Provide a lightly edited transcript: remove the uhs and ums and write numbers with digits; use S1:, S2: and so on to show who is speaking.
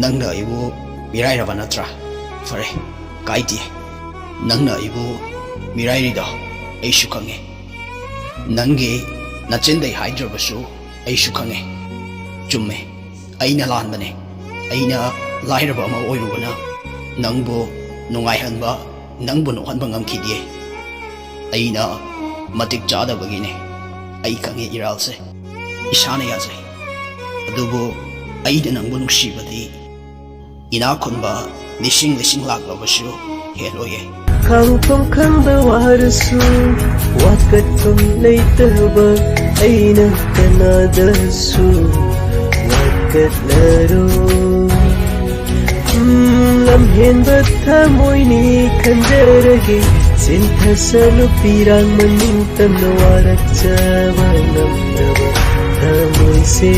S1: ꯅꯪꯅ ꯑꯩꯕꯨ ꯃꯤꯔꯥꯏꯔꯕ ꯅꯠꯇ꯭ꯔꯥ? ꯐꯔꯦ, ꯀꯥꯏꯗꯦ. ꯅꯪꯅ ꯑꯩꯕꯨ ꯃꯤꯔꯥꯏꯔꯤꯗꯣ ꯑꯩꯁꯨ ꯈꯪꯉꯦ. ꯅꯪꯒꯤ ꯅꯆꯤꯟꯗꯩ ꯍꯥꯏꯗ꯭ꯔꯕꯁꯨ ꯑꯩꯁꯨ ꯈꯪꯉꯦ. ꯆꯨꯝꯃꯦ, ꯑꯩꯅ ꯂꯥꯟꯕꯅꯦ. ꯑꯩꯅ ꯂꯥꯏꯔꯕ ꯑꯃ ꯑꯣꯏꯔꯨꯕꯅ ꯅꯪꯕꯨ ꯅꯨꯡꯉꯥꯏꯍꯟꯕ, ꯅꯪꯕꯨ ꯅꯣꯛꯍꯟꯕ ꯉꯝꯈꯤꯗꯦ. ꯑꯩꯅ ꯃꯇꯤꯛ ꯆꯥꯗꯕꯒꯤꯅꯦ. ꯑꯩ ꯈꯪꯉꯦ ꯏꯔꯥꯜꯁꯦ, ꯏꯁꯥꯅ ꯌꯥꯖꯩ. ꯑꯗꯨꯕꯨ ꯑꯩꯅ ꯅꯪꯕꯨ ꯅꯨꯡꯁꯤꯕꯗꯤ ꯏꯅꯥꯛ ꯈꯨꯟꯕ ꯂꯤꯁꯤꯡ ꯂꯥꯛꯂꯕꯁꯨ ꯍꯦꯜꯂꯣꯏꯌꯦ.
S2: ꯈꯪꯐꯝ ꯈꯪꯕ ꯋꯥꯔꯁꯨ ꯋꯥꯀꯠꯐꯝ ꯂꯩꯇꯕ ꯑꯩꯅ ꯀꯅꯥꯗꯁꯨ ꯋꯥꯀꯠꯂꯔꯣꯏ. ꯂꯝꯍꯦꯟꯕ ꯊꯃꯣꯏꯅꯤ ꯈꯟꯖꯔꯒꯦ, ꯆꯤꯟꯊꯁꯅꯨ ꯄꯤꯔꯥꯡ ꯃꯅꯤꯡ ꯇꯝꯅ ꯋꯥꯔꯛꯆꯕ ꯉꯝꯗꯕ ꯊꯃꯣꯏꯁꯦ.